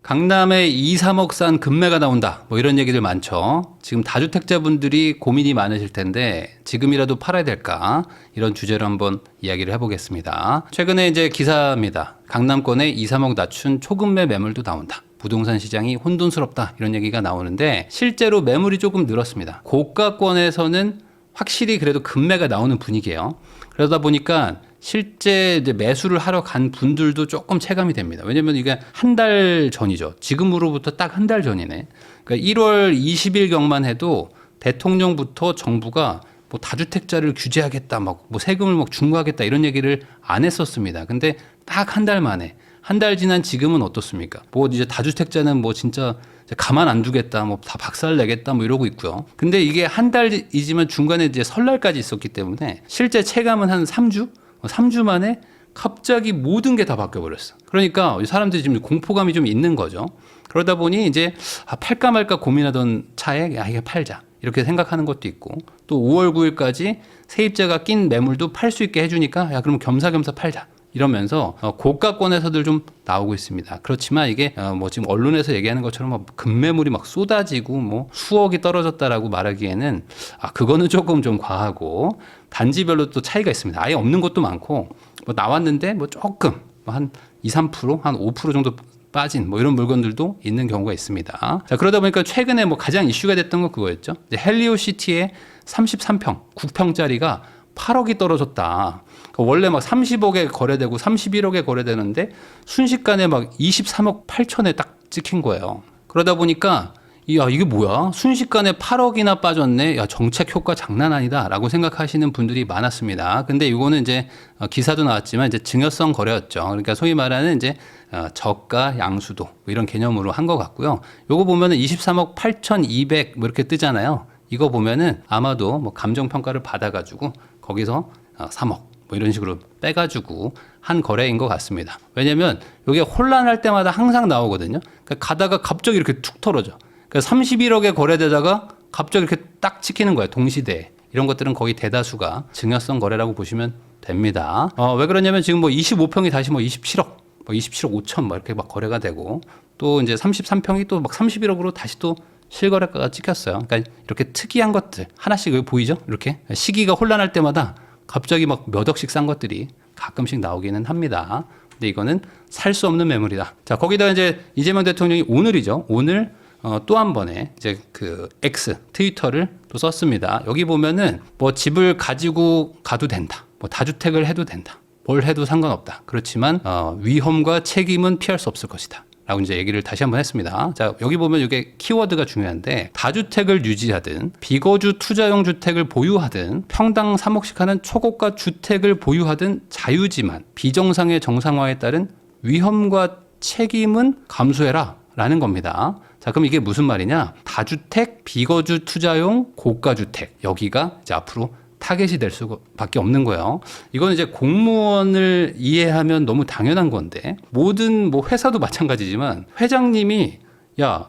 강남에 2, 3억 산 금매가 나온다. 뭐 이런 얘기들 많죠. 지금 다주택자분들이 고민이 많으실 텐데 지금이라도 팔아야 될까? 이런 주제로 한번 이야기를 해보겠습니다. 최근에 이제 기사입니다. 강남권에 2, 3억 낮춘 초금매 매물도 나온다. 부동산 시장이 혼돈스럽다. 이런 얘기가 나오는데 실제로 매물이 조금 늘었습니다. 고가권에서는 확실히 그래도 금매가 나오는 분위기예요. 그러다 보니까 실제 이제 매수를 하러 간 분들도 조금 체감이 됩니다. 왜냐면 이게 한 달 전이죠. 지금으로부터 딱 한 달 전이네. 그러니까 1월 20일경만 해도 대통령부터 정부가 뭐 다주택자를 규제하겠다, 막 뭐 세금을 막 중과하겠다 이런 얘기를 안 했었습니다. 근데 딱 한 달 만에 한 달 지난 지금은 어떻습니까? 뭐 이제 다주택자는 뭐 진짜 가만 안 두겠다, 뭐 다 박살 내겠다, 뭐 이러고 있고요. 근데 이게 한 달이지만 중간에 이제 설날까지 있었기 때문에 실제 체감은 한 3주? 3주 만에 갑자기 모든 게 다 바뀌어버렸어. 그러니까 사람들이 지금 공포감이 좀 있는 거죠. 그러다 보니 이제 팔까 말까 고민하던 차에 이게 팔자. 이렇게 생각하는 것도 있고 또 5월 9일까지 세입자가 낀 매물도 팔 수 있게 해주니까 그럼 겸사겸사 팔자. 이러면서 고가권에서들 좀 나오고 있습니다. 그렇지만 이게 뭐 지금 언론에서 얘기하는 것처럼 막 급매물이 막 쏟아지고 뭐 수억이 떨어졌다라고 말하기에는 그거는 조금 좀 과하고 단지별로 또 차이가 있습니다. 아예 없는 것도 많고 뭐 나왔는데 뭐 조금 한 2, 3%, 한 5% 정도 빠진 뭐 이런 물건들도 있는 경우가 있습니다. 자, 그러다 보니까 최근에 뭐 가장 이슈가 됐던 건 그거였죠. 이제 헬리오시티의 33평, 9평짜리가 8억이 떨어졌다. 원래 막 30억에 거래되고 31억에 거래되는데 순식간에 막 23억 8천에 딱 찍힌 거예요. 그러다 보니까 이게 뭐야? 순식간에 8억이나 빠졌네. 정책 효과 장난 아니다. 라고 생각하시는 분들이 많았습니다. 근데 이거는 이제 기사도 나왔지만 이제 증여성 거래였죠. 그러니까 소위 말하는 이제 저가 양수도 뭐 이런 개념으로 한 것 같고요. 요거 보면은 23억 8,200 뭐 이렇게 뜨잖아요. 이거 보면은 아마도 뭐 감정평가를 받아가지고 거기서 3억 뭐 이런 식으로 빼가지고 한 거래인 것 같습니다. 왜냐면 이게 혼란할 때마다 항상 나오거든요. 그러니까 가다가 갑자기 이렇게 툭 털어져. 그러니까 31억에 거래되다가 갑자기 이렇게 딱 찍히는 거예요. 동시대에. 이런 것들은 거의 대다수가 증여성 거래라고 보시면 됩니다. 왜 그러냐면 지금 뭐 25평이 다시 뭐 27억, 뭐 27억 5천 뭐 이렇게 막 거래가 되고 또 이제 33평이 또 막 31억으로 다시 또 실거래가가 찍혔어요. 그러니까 이렇게 특이한 것들 하나씩 여기 보이죠? 이렇게 시기가 혼란할 때마다 갑자기 막 몇 억씩 싼 것들이 가끔씩 나오기는 합니다. 근데 이거는 살 수 없는 매물이다. 자, 거기다 이제 이재명 대통령이 오늘이죠. 오늘 또 한 번에 이제 그 X 트위터를 또 썼습니다. 여기 보면은 뭐 집을 가지고 가도 된다. 뭐 다주택을 해도 된다. 뭘 해도 상관없다. 그렇지만 위험과 책임은 피할 수 없을 것이다. 라고 이제 얘기를 다시 한번 했습니다. 자, 여기 보면 이게 키워드가 중요한데 다주택을 유지하든 비거주 투자용 주택을 보유하든 평당 3억씩 하는 초고가 주택을 보유하든 자유지만 비정상의 정상화에 따른 위험과 책임은 감수해라 라는 겁니다. 자, 그럼 이게 무슨 말이냐? 다주택 비거주 투자용 고가주택 여기가 이제 앞으로 타겟이 될 수밖에 없는 거예요. 이건 이제 공무원을 이해하면 너무 당연한 건데 모든 뭐 회사도 마찬가지지만 회장님이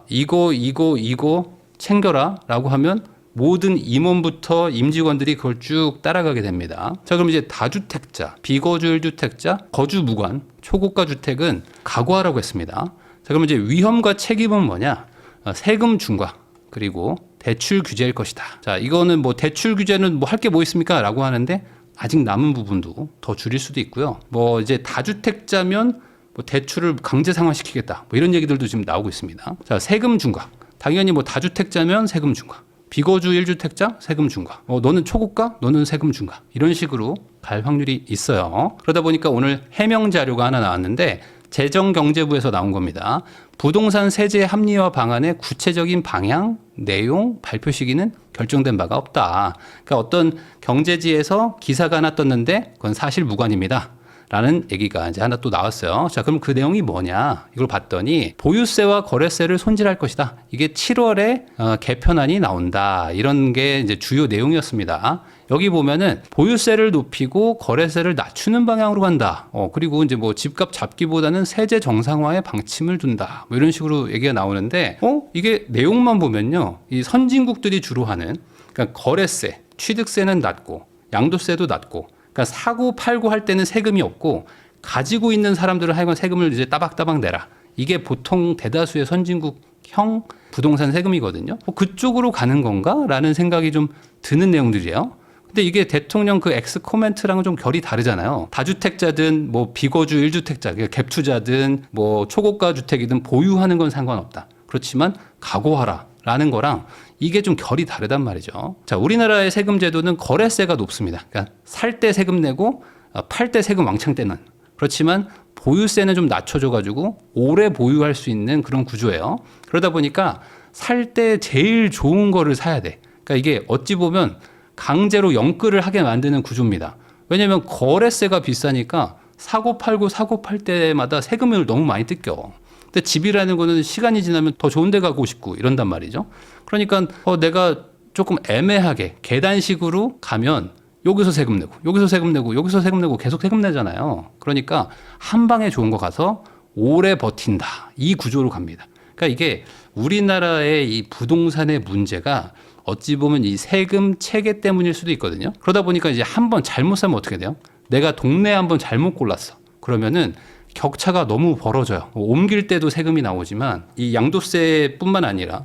이거 챙겨라 라고 하면 모든 임원부터 임직원들이 그걸 쭉 따라가게 됩니다. 자, 그럼 이제 다주택자, 비거주 1주택자, 거주 무관, 초고가 주택은 각오하라고 했습니다. 자, 그럼 이제 위험과 책임은 뭐냐? 세금 중과 그리고 대출 규제일 것이다. 자, 이거는 뭐 대출 규제는 뭐 할 게 뭐 있습니까? 라고 하는데 아직 남은 부분도 더 줄일 수도 있고요. 뭐 이제 다주택자면 뭐 대출을 강제 상환시키겠다. 뭐 이런 얘기들도 지금 나오고 있습니다. 자, 세금 중과. 당연히 뭐 다주택자면 세금 중과. 비거주 1주택자 세금 중과. 너는 초고가, 너는 세금 중과. 이런 식으로 갈 확률이 있어요. 그러다 보니까 오늘 해명 자료가 하나 나왔는데 재정경제부에서 나온 겁니다. 부동산 세제 합리화 방안의 구체적인 방향, 내용, 발표 시기는 결정된 바가 없다. 그러니까 어떤 경제지에서 기사가 하나 떴는데 그건 사실 무관입니다. 라는 얘기가 이제 하나 또 나왔어요. 자, 그럼 그 내용이 뭐냐? 이걸 봤더니 보유세와 거래세를 손질할 것이다. 이게 7월에 개편안이 나온다. 이런 게 이제 주요 내용이었습니다. 여기 보면은 보유세를 높이고 거래세를 낮추는 방향으로 간다. 그리고 이제 뭐 집값 잡기보다는 세제 정상화에 방침을 둔다. 뭐 이런 식으로 얘기가 나오는데, 이게 내용만 보면요. 이 선진국들이 주로 하는, 그러니까 거래세, 취득세는 낮고, 양도세도 낮고, 그러니까 사고 팔고 할 때는 세금이 없고, 가지고 있는 사람들은 하여간 세금을 이제 따박따박 내라. 이게 보통 대다수의 선진국형 부동산 세금이거든요. 그쪽으로 가는 건가라는 생각이 좀 드는 내용들이에요. 근데 이게 대통령 그 엑스 코멘트랑은 좀 결이 다르잖아요. 다주택자든 뭐 비거주 1주택자, 갭 투자든 뭐 초고가 주택이든 보유하는 건 상관없다. 그렇지만 각오하라라는 거랑 이게 좀 결이 다르단 말이죠. 자, 우리나라의 세금 제도는 거래세가 높습니다. 그러니까 살 때 세금 내고 팔 때 세금 왕창 떼는. 그렇지만 보유세는 좀 낮춰줘가지고 오래 보유할 수 있는 그런 구조예요. 그러다 보니까 살 때 제일 좋은 거를 사야 돼. 그러니까 이게 어찌 보면 강제로 영끌을 하게 만드는 구조입니다. 왜냐하면 거래세가 비싸니까 사고 팔 때마다 세금을 너무 많이 뜯겨. 근데 집이라는 거는 시간이 지나면 더 좋은 데 가고 싶고 이런단 말이죠. 그러니까 내가 조금 애매하게 계단식으로 가면 여기서 세금 내고 여기서 세금 내고 여기서 세금 내고 계속 세금 내잖아요. 그러니까 한 방에 좋은 거 가서 오래 버틴다. 이 구조로 갑니다. 그러니까 이게 우리나라의 이 부동산의 문제가 어찌 보면 이 세금 체계 때문일 수도 있거든요. 그러다 보니까 이제 한번 잘못 사면 어떻게 돼요? 내가 동네 한번 잘못 골랐어. 그러면은 격차가 너무 벌어져요. 옮길 때도 세금이 나오지만 이 양도세뿐만 아니라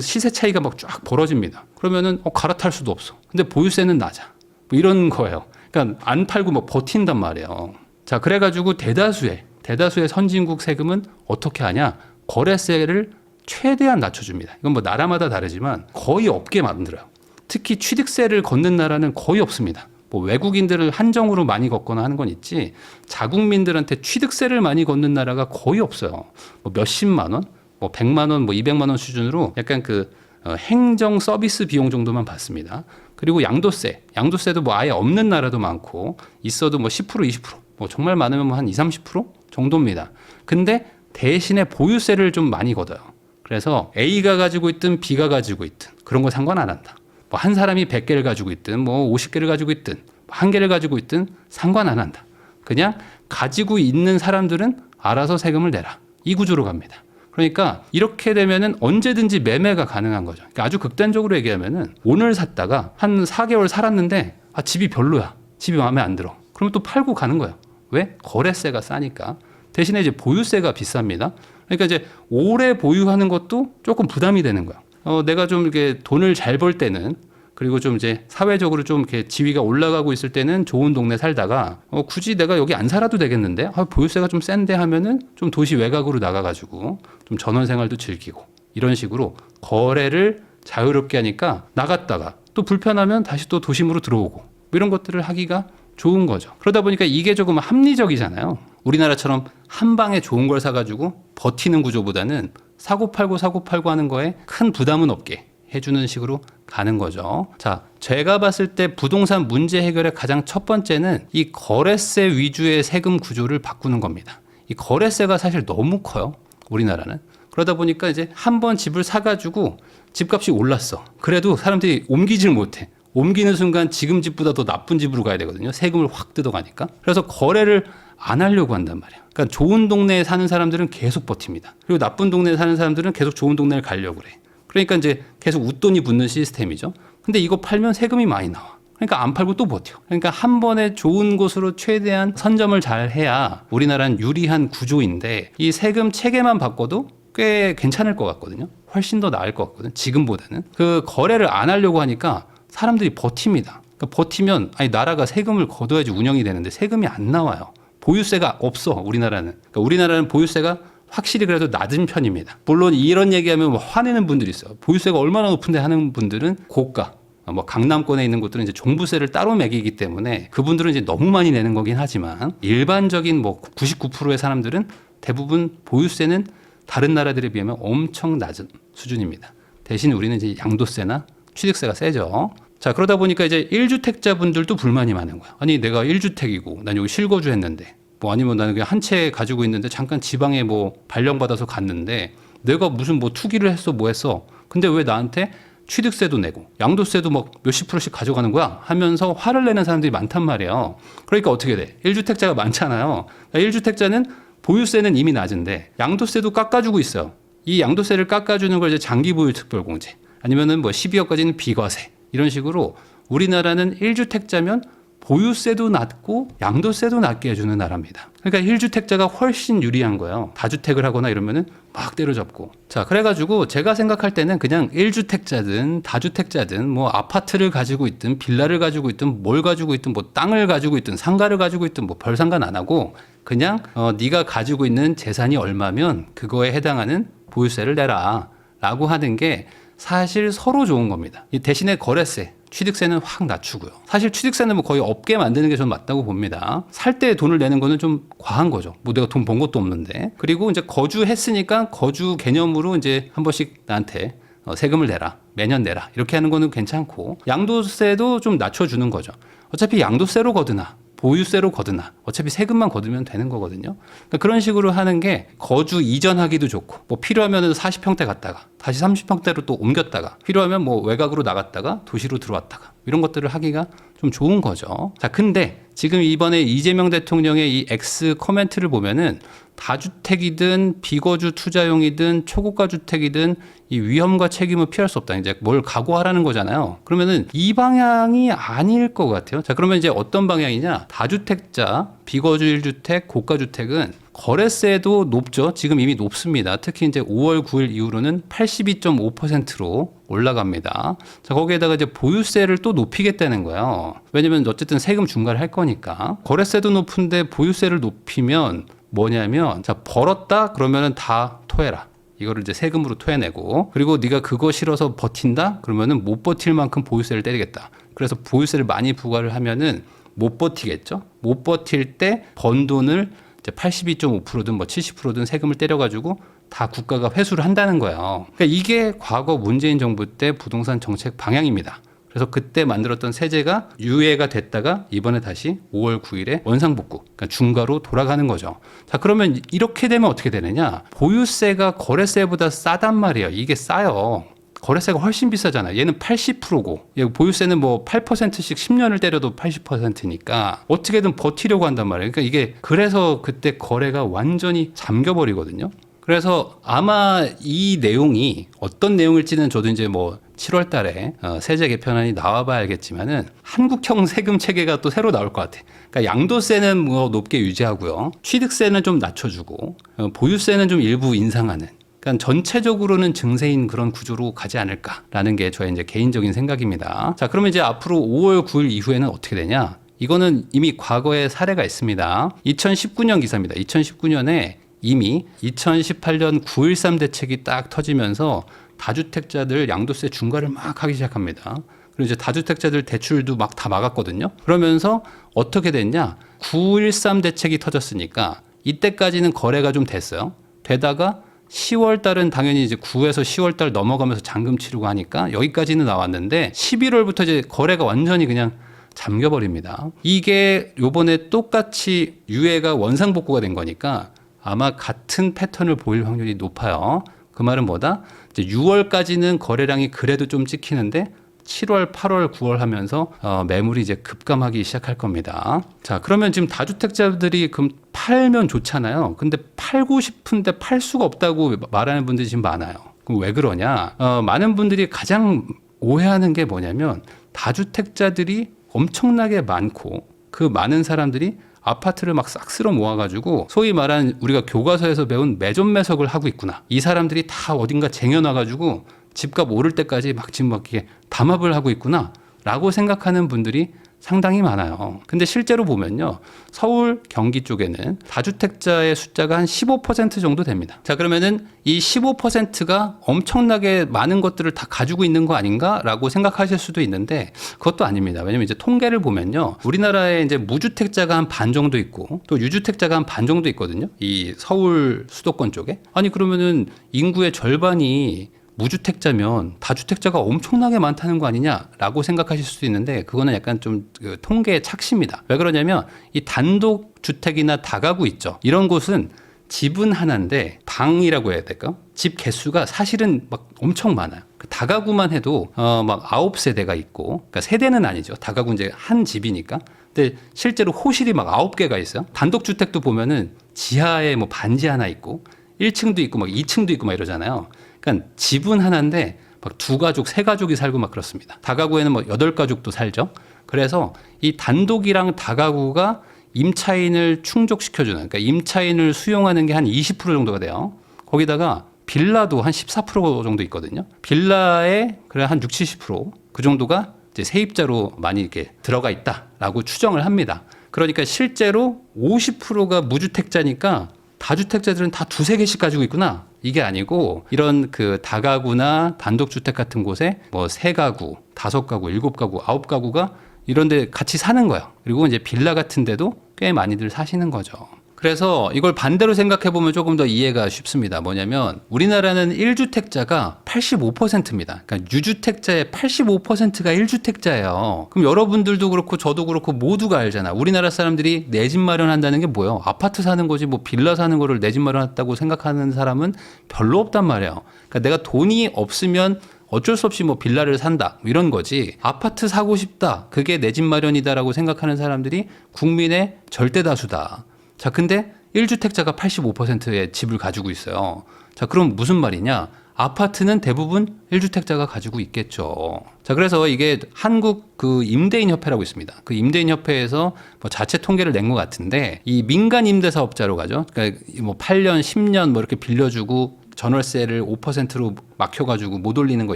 시세 차이가 막 쫙 벌어집니다. 그러면은 갈아탈 수도 없어. 근데 보유세는 낮아. 뭐 이런 거예요. 그러니까 안 팔고 막 버틴단 말이에요. 자, 그래가지고 대다수의 선진국 세금은 어떻게 하냐? 거래세를 최대한 낮춰줍니다. 이건 뭐 나라마다 다르지만 거의 없게 만들어요. 특히 취득세를 걷는 나라는 거의 없습니다. 뭐 외국인들을 한정으로 많이 걷거나 하는 건 있지 자국민들한테 취득세를 많이 걷는 나라가 거의 없어요. 뭐 몇십만 원, 뭐 100만 원, 뭐 200만 원 수준으로 약간 그 행정 서비스 비용 정도만 받습니다. 그리고 양도세도 뭐 아예 없는 나라도 많고 있어도 뭐 10%, 20%, 뭐 정말 많으면 뭐 한 20, 30% 정도입니다. 근데 대신에 보유세를 좀 많이 걷어요. 그래서 A가 가지고 있든 B가 가지고 있든 그런 거 상관 안 한다. 뭐 한 사람이 100개를 가지고 있든 뭐 50개를 가지고 있든 한 개를 가지고 있든 상관 안 한다. 그냥 가지고 있는 사람들은 알아서 세금을 내라. 이 구조로 갑니다. 그러니까 이렇게 되면은 언제든지 매매가 가능한 거죠. 그러니까 아주 극단적으로 얘기하면은 오늘 샀다가 한 4개월 살았는데 집이 별로야. 집이 마음에 안 들어. 그러면 또 팔고 가는 거예요. 왜? 거래세가 싸니까. 대신에 이제 보유세가 비쌉니다. 그러니까 이제 오래 보유하는 것도 조금 부담이 되는 거야. 내가 좀 이렇게 돈을 잘 벌 때는 그리고 좀 이제 사회적으로 좀 이렇게 지위가 올라가고 있을 때는 좋은 동네 살다가 굳이 내가 여기 안 살아도 되겠는데 보유세가 좀 센데 하면은 좀 도시 외곽으로 나가가지고 좀 전원 생활도 즐기고 이런 식으로 거래를 자유롭게 하니까 나갔다가 또 불편하면 다시 또 도심으로 들어오고 이런 것들을 하기가 좋은 거죠. 그러다 보니까 이게 조금 합리적이잖아요. 우리나라처럼 한 방에 좋은 걸 사가지고 버티는 구조보다는 사고 팔고 하는 거에 큰 부담은 없게 해주는 식으로 가는 거죠. 자, 제가 봤을 때 부동산 문제 해결의 가장 첫 번째는 이 거래세 위주의 세금 구조를 바꾸는 겁니다. 이 거래세가 사실 너무 커요. 우리나라는. 그러다 보니까 이제 한 번 집을 사가지고 집값이 올랐어. 그래도 사람들이 옮기질 못해. 옮기는 순간 지금 집보다 더 나쁜 집으로 가야 되거든요. 세금을 확 뜯어가니까. 그래서 거래를 안 하려고 한단 말이야. 그러니까 좋은 동네에 사는 사람들은 계속 버팁니다. 그리고 나쁜 동네에 사는 사람들은 계속 좋은 동네를 가려고 그래. 그러니까 이제 계속 웃돈이 붙는 시스템이죠. 근데 이거 팔면 세금이 많이 나와. 그러니까 안 팔고 또 버텨. 그러니까 한 번에 좋은 곳으로 최대한 선점을 잘 해야 우리나라는 유리한 구조인데 이 세금 체계만 바꿔도 꽤 괜찮을 것 같거든요. 훨씬 더 나을 것 같거든. 지금보다는. 그 거래를 안 하려고 하니까 사람들이 버팁니다. 그러니까 버티면 나라가 세금을 걷어야지 운영이 되는데 세금이 안 나와요. 보유세가 없어. 우리나라는. 그러니까 우리나라는 보유세가 확실히 그래도 낮은 편입니다. 물론 이런 얘기하면 뭐 화내는 분들이 있어요. 보유세가 얼마나 높은데 하는 분들은 고가, 뭐 강남권에 있는 곳들은 이제 종부세를 따로 매기기 때문에 그분들은 이제 너무 많이 내는 거긴 하지만 일반적인 뭐 99%의 사람들은 대부분 보유세는 다른 나라들에 비하면 엄청 낮은 수준입니다. 대신 우리는 이제 양도세나 취득세가 세죠. 자, 그러다 보니까 이제 1주택자 분들도 불만이 많은 거야. 아니, 내가 1주택이고 난 여기 실거주 했는데 뭐 아니면 나는 그냥 한 채 가지고 있는데 잠깐 지방에 뭐 발령받아서 갔는데 내가 무슨 뭐 투기를 했어 뭐 했어. 근데 왜 나한테 취득세도 내고 양도세도 막 몇십 %씩 가져가는 거야 하면서 화를 내는 사람들이 많단 말이에요. 그러니까 어떻게 돼? 1주택자가 많잖아요. 1주택자는 보유세는 이미 낮은데 양도세도 깎아주고 있어요. 이 양도세를 깎아주는 걸 이제 장기보유 특별공제 아니면은 뭐 12억까지는 비과세 이런 식으로 우리나라는 1주택자면 보유세도 낮고 양도세도 낮게 해주는 나라입니다. 그러니까 1주택자가 훨씬 유리한 거예요. 다주택을 하거나 이러면은 막 때려잡고. 자, 그래가지고 제가 생각할 때는 그냥 1주택자든 다주택자든 뭐 아파트를 가지고 있든 빌라를 가지고 있든 뭘 가지고 있든 뭐 땅을 가지고 있든 상가를 가지고 있든 뭐 별 상관 안 하고 그냥 네가 가지고 있는 재산이 얼마면 그거에 해당하는 보유세를 내라 라고 하는 게 사실 서로 좋은 겁니다. 이 대신에 거래세, 취득세는 확 낮추고요. 사실 취득세는 뭐 거의 없게 만드는 게 저는 맞다고 봅니다. 살 때 돈을 내는 거는 좀 과한 거죠. 뭐 내가 돈 번 것도 없는데. 그리고 이제 거주했으니까 거주 개념으로 이제 한 번씩 나한테 세금을 내라. 매년 내라. 이렇게 하는 거는 괜찮고 양도세도 좀 낮춰주는 거죠. 어차피 양도세로 거드나 보유세로 거드나 어차피 세금만 거두면 되는 거거든요. 그러니까 그런 식으로 하는 게 거주 이전하기도 좋고 뭐 필요하면 40평대 갔다가 다시 30평대로 또 옮겼다가 필요하면 뭐 외곽으로 나갔다가 도시로 들어왔다가 이런 것들을 하기가 좀 좋은 거죠. 자, 근데 지금 이번에 이재명 대통령의 이 X 코멘트를 보면은 다주택이든 비거주 투자용이든 초고가 주택이든 이 위험과 책임은 피할 수 없다. 이제 뭘 각오하라는 거잖아요. 그러면은 이 방향이 아닐 것 같아요. 자, 그러면 이제 어떤 방향이냐? 다주택자, 비거주 1주택, 고가 주택은 거래세도 높죠. 지금 이미 높습니다. 특히 이제 5월 9일 이후로는 82.5%로 올라갑니다. 자, 거기에다가 이제 보유세를 또 높이겠다는 거예요. 왜냐면 어쨌든 세금 중과를 할 거니까. 거래세도 높은데 보유세를 높이면 뭐냐면 자, 벌었다 그러면은 다 토해라. 이거를 이제 세금으로 토해내고 그리고 네가 그거 싫어서 버틴다 그러면은 못 버틸 만큼 보유세를 때리겠다. 그래서 보유세를 많이 부과를 하면은 못 버티겠죠. 못 버틸 때 번 돈을 이제 82.5%든 뭐 70%든 세금을 때려가지고 다 국가가 회수를 한다는 거예요. 그러니까 이게 과거 문재인 정부 때 부동산 정책 방향입니다. 그래서 그때 만들었던 세제가 유예가 됐다가 이번에 다시 5월 9일에 원상복구, 그러니까 중과로 돌아가는 거죠. 자, 그러면 이렇게 되면 어떻게 되느냐? 보유세가 거래세보다 싸단 말이에요. 이게 싸요. 거래세가 훨씬 비싸잖아요. 얘는 80%고 보유세는 뭐 8%씩 10년을 때려도 80%니까 어떻게든 버티려고 한단 말이에요. 그러니까 이게 그래서 그때 거래가 완전히 잠겨버리거든요. 그래서 아마 이 내용이 어떤 내용일지는 저도 이제 뭐 7월 달에 세제 개편안이 나와봐야 알겠지만은 한국형 세금 체계가 또 새로 나올 것 같아. 그러니까 양도세는 뭐 높게 유지하고요. 취득세는 좀 낮춰주고 보유세는 좀 일부 인상하는. 그러니까 전체적으로는 증세인 그런 구조로 가지 않을까라는 게 저의 이제 개인적인 생각입니다. 자, 그러면 이제 앞으로 5월 9일 이후에는 어떻게 되냐? 이거는 이미 과거에 사례가 있습니다. 2019년 기사입니다. 2019년에 이미 2018년 9.13 대책이 딱 터지면서 다주택자들 양도세 중과를 막 하기 시작합니다. 그리고 이제 다주택자들 대출도 막 다 막았거든요. 그러면서 어떻게 됐냐? 9.13 대책이 터졌으니까 이때까지는 거래가 좀 됐어요. 되다가 10월 달은 당연히 이제 9에서 10월 달 넘어가면서 잔금 치르고 하니까 여기까지는 나왔는데 11월부터 이제 거래가 완전히 그냥 잠겨버립니다. 이게 요번에 똑같이 유예가 원상복구가 된 거니까 아마 같은 패턴을 보일 확률이 높아요. 그 말은 뭐다? 이제 6월까지는 거래량이 그래도 좀 찍히는데 7월, 8월, 9월 하면서 매물이 이제 급감하기 시작할 겁니다. 자, 그러면 지금 다주택자들이 그럼 팔면 좋잖아요. 근데 팔고 싶은데 팔 수가 없다고 말하는 분들이 지금 많아요. 그럼 왜 그러냐? 많은 분들이 가장 오해하는 게 뭐냐면 다주택자들이 엄청나게 많고 그 많은 사람들이 아파트를 막 싹 쓸어 모아가지고 소위 말하는 우리가 교과서에서 배운 매점매석을 하고 있구나. 이 사람들이 다 어딘가 쟁여놔가지고 집값 오를 때까지 막 지금 막 이렇게 담합을 하고 있구나 라고 생각하는 분들이 상당히 많아요. 근데 실제로 보면요. 서울, 경기 쪽에는 다주택자의 숫자가 한 15% 정도 됩니다. 자, 그러면은 이 15%가 엄청나게 많은 것들을 다 가지고 있는 거 아닌가? 라고 생각하실 수도 있는데 그것도 아닙니다. 왜냐면 이제 통계를 보면요. 우리나라에 이제 무주택자가 한 반 정도 있고 또 유주택자가 한 반 정도 있거든요. 이 서울 수도권 쪽에. 아니, 그러면은 인구의 절반이 무주택자면 다주택자가 엄청나게 많다는 거 아니냐라고 생각하실 수도 있는데 그거는 약간 좀 통계의 착시입니다. 왜 그러냐면 이 단독주택이나 다가구 있죠. 이런 곳은 집은 하나인데 방이라고 해야 될까? 집 개수가 사실은 막 엄청 많아요. 다가구만 해도 막 9세대가 있고, 그러니까 세대는 아니죠. 다가구 이제 한 집이니까. 근데 실제로 호실이 막 9개가 있어요. 단독주택도 보면은 지하에 뭐 반지 하나 있고 1층도 있고 막 2층도 있고 막 이러잖아요. 그러니까 집은 하나인데 막 2가족, 3가족이 살고 막 그렇습니다. 다가구에는 뭐 8가족도 살죠. 그래서 이 단독이랑 다가구가 임차인을 충족시켜주는, 그러니까 임차인을 수용하는 게 한 20% 정도가 돼요. 거기다가 빌라도 한 14% 정도 있거든요. 빌라에 그래 한 60, 70%그 정도가 이제 세입자로 많이 이렇게 들어가 있다라고 추정을 합니다. 그러니까 실제로 50%가 무주택자니까 다주택자들은 다 두세 개씩 가지고 있구나. 이게 아니고 이런 그 다가구나 단독주택 같은 곳에 뭐 3가구, 5가구, 7가구, 9가구가 이런 데 같이 사는 거예요. 그리고 이제 빌라 같은 데도 꽤 많이들 사시는 거죠. 그래서 이걸 반대로 생각해 보면 조금 더 이해가 쉽습니다. 뭐냐면 우리나라는 1주택자가 85%입니다. 그러니까 유주택자의 85%가 1주택자예요. 그럼 여러분들도 그렇고 저도 그렇고 모두가 알잖아. 우리나라 사람들이 내 집 마련한다는 게 뭐예요? 아파트 사는 거지 뭐 빌라 사는 거를 내 집 마련했다고 생각하는 사람은 별로 없단 말이에요. 그러니까 내가 돈이 없으면 어쩔 수 없이 뭐 빌라를 산다 이런 거지, 아파트 사고 싶다 그게 내 집 마련이다라고 생각하는 사람들이 국민의 절대 다수다. 자, 근데 1주택자가 85%의 집을 가지고 있어요. 자, 그럼 무슨 말이냐? 아파트는 대부분 1주택자가 가지고 있겠죠. 자, 그래서 이게 한국 그 임대인협회라고 있습니다. 그 임대인협회에서 뭐 자체 통계를 낸 것 같은데, 이 민간 임대사업자로 가죠. 그러니까 뭐 8년, 10년 뭐 이렇게 빌려주고 전월세를 5%로 막혀가지고 못 올리는 거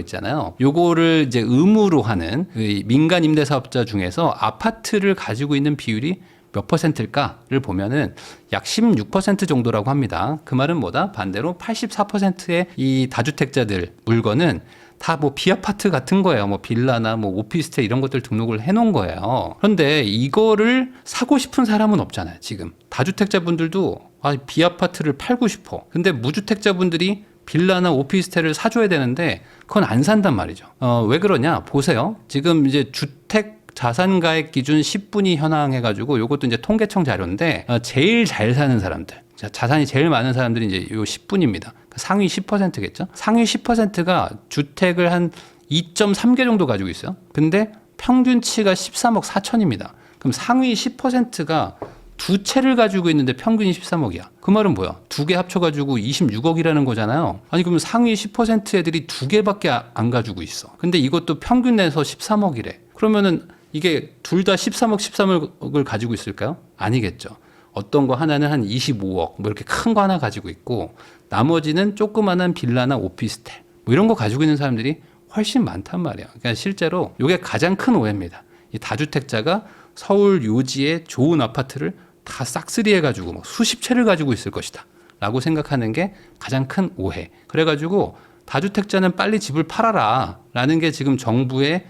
있잖아요. 요거를 이제 의무로 하는 민간 임대사업자 중에서 아파트를 가지고 있는 비율이 몇 %일까를 보면은 약 16% 정도라고 합니다. 그 말은 뭐다? 반대로 84%의 이 다주택자들 물건은 다 뭐 비아파트 같은 거예요. 뭐 빌라나 뭐 오피스텔 이런 것들 등록을 해놓은 거예요. 그런데 이거를 사고 싶은 사람은 없잖아요. 지금 다주택자분들도 비아파트를 팔고 싶어. 근데 무주택자분들이 빌라나 오피스텔을 사줘야 되는데 그건 안 산단 말이죠. 왜 그러냐? 보세요. 지금 이제 주택 자산가액 기준 10분위 현황해가지고 요것도 이제 통계청 자료인데, 제일 잘 사는 사람들, 자산이 제일 많은 사람들이 이제 요 10분입니다. 상위 10%겠죠? 상위 10%가 주택을 한 2.3개 정도 가지고 있어요. 근데 평균치가 13억 4천입니다. 그럼 상위 10%가 두 채를 가지고 있는데 평균이 13억이야. 그 말은 뭐야? 두 개 합쳐가지고 26억이라는 거잖아요. 아니, 그러면 상위 10% 애들이 두 개밖에 안 가지고 있어. 근데 이것도 평균 내서 13억이래. 그러면은 이게 둘 다 13억, 13억을 가지고 있을까요? 아니겠죠. 어떤 거 하나는 한 25억, 뭐 이렇게 큰 거 하나 가지고 있고, 나머지는 조그만한 빌라나 오피스텔, 뭐 이런 거 가지고 있는 사람들이 훨씬 많단 말이에요. 그러니까 실제로 이게 가장 큰 오해입니다. 이 다주택자가 서울 요지의 좋은 아파트를 다 싹쓸이해가지고 뭐 수십 채를 가지고 있을 것이다 라고 생각하는 게 가장 큰 오해. 그래가지고 다주택자는 빨리 집을 팔아라 라는 게 지금 정부의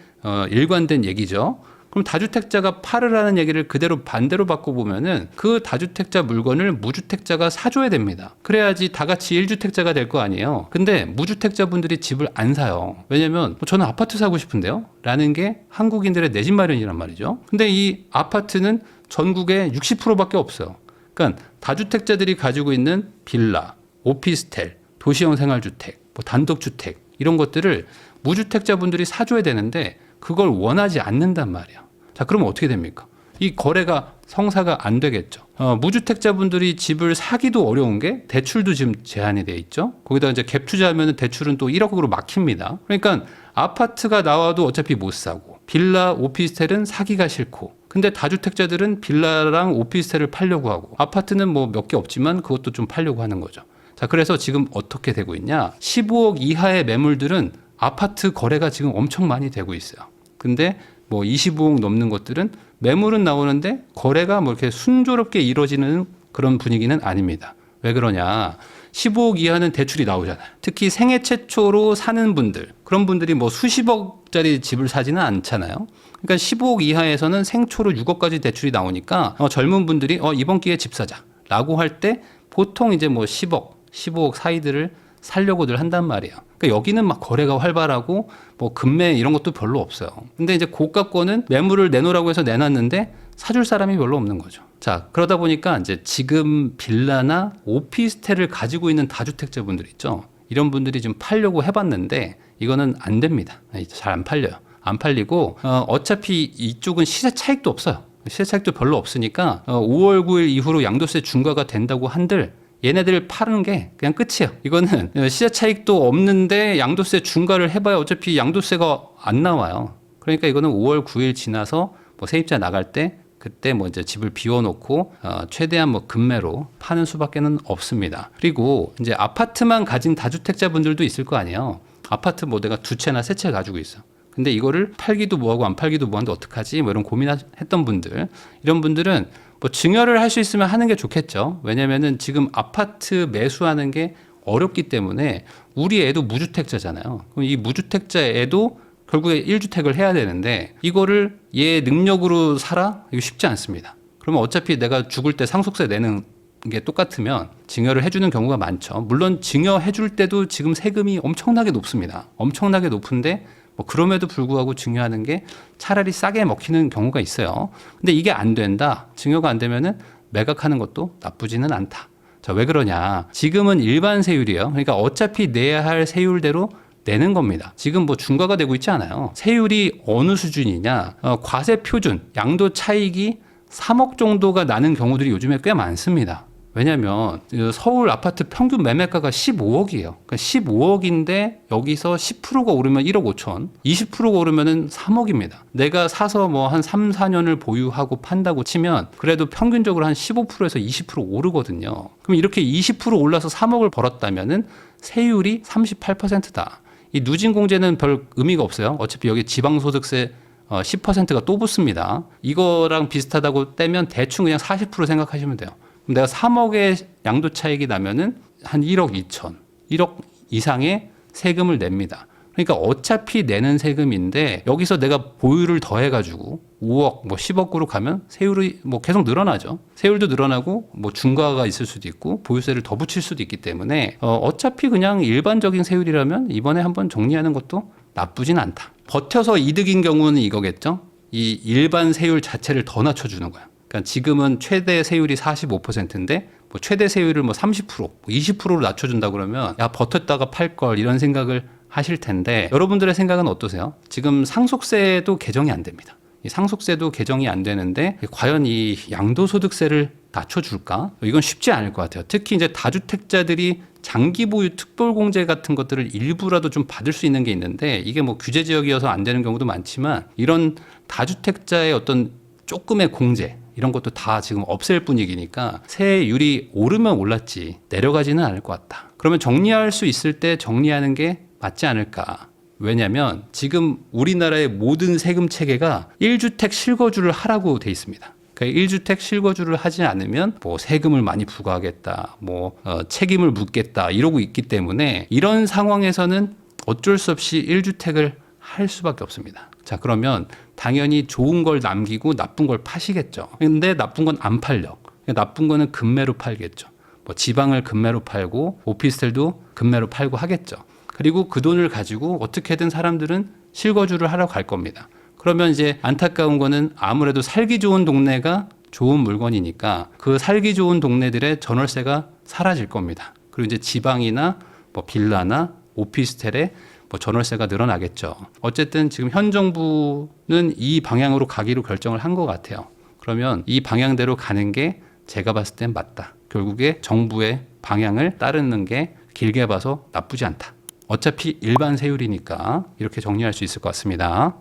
일관된 얘기죠. 그럼 다주택자가 팔으라는 얘기를 그대로 반대로 바꿔보면은 그 다주택자 물건을 무주택자가 사줘야 됩니다. 그래야지 다 같이 1주택자가 될 거 아니에요. 근데 무주택자분들이 집을 안 사요. 왜냐면 저는 아파트 사고 싶은데요 라는 게 한국인들의 내 집 마련이란 말이죠. 근데 이 아파트는 전국에 60%밖에 없어요. 그러니까 다주택자들이 가지고 있는 빌라, 오피스텔, 도시형 생활주택, 뭐 단독주택 이런 것들을 무주택자분들이 사줘야 되는데 그걸 원하지 않는단 말이야. 자, 그러면 어떻게 됩니까? 이 거래가 성사가 안 되겠죠. 무주택자분들이 집을 사기도 어려운 게 대출도 지금 제한이 돼 있죠. 거기다 이제 갭 투자하면 대출은 또 1억으로 막힙니다. 그러니까 아파트가 나와도 어차피 못 사고, 빌라, 오피스텔은 사기가 싫고, 근데 다주택자들은 빌라랑 오피스텔을 팔려고 하고, 아파트는 뭐 몇 개 없지만 그것도 좀 팔려고 하는 거죠. 자, 그래서 지금 어떻게 되고 있냐? 15억 이하의 매물들은 아파트 거래가 지금 엄청 많이 되고 있어요. 근데 뭐 25억 넘는 것들은 매물은 나오는데 거래가 뭐 이렇게 순조롭게 이루어지는 그런 분위기는 아닙니다. 왜 그러냐? 15억 이하는 대출이 나오잖아요. 특히 생애 최초로 사는 분들, 그런 분들이 뭐 수십억짜리 집을 사지는 않잖아요. 그러니까 15억 이하에서는 생초로 6억까지 대출이 나오니까 젊은 분들이 이번 기회에 집 사자라고 할 때 보통 이제 뭐 10억, 15억 사이들을 살려고들 한단 말이에요. 그러니까 여기는 막 거래가 활발하고 뭐 금매 이런 것도 별로 없어요. 근데 이제 고가권은 매물을 내놓으라고 해서 내놨는데 사줄 사람이 별로 없는 거죠. 자, 그러다 보니까 이제 지금 빌라나 오피스텔을 가지고 있는 다주택자분들 있죠. 이런 분들이 좀 팔려고 해봤는데 이거는 안 됩니다. 잘 안 팔려요. 안 팔리고 어차피 이쪽은 시세 차익도 없어요. 시세 차익도 별로 없으니까 5월 9일 이후로 양도세 중과가 된다고 한들 얘네들 파는 게 그냥 끝이에요. 이거는 시세 차익도 없는데 양도세 중과를 해봐야 어차피 양도세가 안 나와요. 그러니까 이거는 5월 9일 지나서 뭐 세입자 나갈 때 그때 뭐 이제 집을 비워놓고 최대한 뭐 급매로 파는 수밖에는 없습니다. 그리고 이제 아파트만 가진 다주택자분들도 있을 거 아니에요. 아파트 뭐 내가 두 채나 세 채 가지고 있어. 근데 이거를 팔기도 뭐하고 안 팔기도 뭐하는데 어떡하지? 뭐 이런 고민했던 분들, 이런 분들은 뭐 증여를 할 수 있으면 하는 게 좋겠죠. 왜냐면은 지금 아파트 매수하는 게 어렵기 때문에 우리 애도 무주택자잖아요. 그럼 이 무주택자 애도 결국에 1주택을 해야 되는데 이거를 얘 능력으로 살아? 이거 쉽지 않습니다. 그러면 어차피 내가 죽을 때 상속세 내는 게 똑같으면 증여를 해주는 경우가 많죠. 물론 증여해줄 때도 지금 세금이 엄청나게 높습니다. 엄청나게 높은데 뭐 그럼에도 불구하고 증여하는 게 차라리 싸게 먹히는 경우가 있어요. 근데 이게 안 된다. 증여가 안 되면은 매각하는 것도 나쁘지는 않다. 자, 왜 그러냐? 지금은 일반 세율이에요. 그러니까 어차피 내야 할 세율대로 내는 겁니다. 지금 뭐 중과가 되고 있지 않아요. 세율이 어느 수준이냐? 과세 표준, 양도 차익이 3억 정도가 나는 경우들이 요즘에 꽤 많습니다. 왜냐하면 서울 아파트 평균 매매가가 15억이에요. 그러니까 15억인데 여기서 10%가 오르면 1억 5천, 20%가 오르면은 3억입니다. 내가 사서 뭐 한 3, 4년을 보유하고 판다고 치면 그래도 평균적으로 한 15%에서 20% 오르거든요. 그럼 이렇게 20% 올라서 3억을 벌었다면은 세율이 38%다. 이 누진공제는 별 의미가 없어요. 어차피 여기 지방소득세 10%가 또 붙습니다. 이거랑 비슷하다고 떼면 대충 그냥 40% 생각하시면 돼요. 그럼 내가 3억의 양도 차익이 나면은 한 1억 2천, 1억 이상의 세금을 냅니다. 그러니까 어차피 내는 세금인데 여기서 내가 보유를 더해가지고 5억, 뭐 10억으로 가면 세율이 뭐 계속 늘어나죠. 세율도 늘어나고 뭐 중과가 있을 수도 있고 보유세를 더 붙일 수도 있기 때문에 어차피 그냥 일반적인 세율이라면 이번에 한번 정리하는 것도 나쁘진 않다. 버텨서 이득인 경우는 이거겠죠. 이 일반 세율 자체를 더 낮춰주는 거야. 그러니까 지금은 최대 세율이 45%인데 뭐 최대 세율을 뭐 30%, 20%로 낮춰준다 그러면 야 버텼다가 팔 걸 이런 생각을 하실 텐데 여러분들의 생각은 어떠세요? 지금 상속세도 개정이 안 됩니다. 이 상속세도 개정이 안 되는데 과연 이 양도소득세를 낮춰줄까? 이건 쉽지 않을 것 같아요. 특히 이제 다주택자들이 장기 보유 특별공제 같은 것들을 일부라도 좀 받을 수 있는 게 있는데 이게 뭐 규제 지역이어서 안 되는 경우도 많지만 이런 다주택자의 어떤 조금의 공제 이런 것도 다 지금 없앨 분위기니까 세율이 오르면 올랐지 내려가지는 않을 것 같다. 그러면 정리할 수 있을 때 정리하는 게 맞지 않을까? 왜냐하면 지금 우리나라의 모든 세금 체계가 1주택 실거주를 하라고 돼 있습니다. 그러니까 1주택 실거주를 하지 않으면 뭐 세금을 많이 부과하겠다, 뭐 책임을 묻겠다 이러고 있기 때문에 이런 상황에서는 어쩔 수 없이 1주택을 할 수밖에 없습니다. 자, 그러면 당연히 좋은 걸 남기고 나쁜 걸 파시겠죠. 근데 나쁜 건 안 팔려. 나쁜 거는 급매로 팔겠죠. 뭐 지방을 급매로 팔고 오피스텔도 급매로 팔고 하겠죠. 그리고 그 돈을 가지고 어떻게든 사람들은 실거주를 하러 갈 겁니다. 그러면 이제 안타까운 거는 아무래도 살기 좋은 동네가 좋은 물건이니까 그 살기 좋은 동네들의 전월세가 사라질 겁니다. 그리고 이제 지방이나 뭐 빌라나 오피스텔에 뭐 전월세가 늘어나겠죠. 어쨌든 지금 현 정부는 이 방향으로 가기로 결정을 한 것 같아요. 그러면 이 방향대로 가는 게 제가 봤을 땐 맞다. 결국에 정부의 방향을 따르는 게 길게 봐서 나쁘지 않다. 어차피 일반 세율이니까 이렇게 정리할 수 있을 것 같습니다.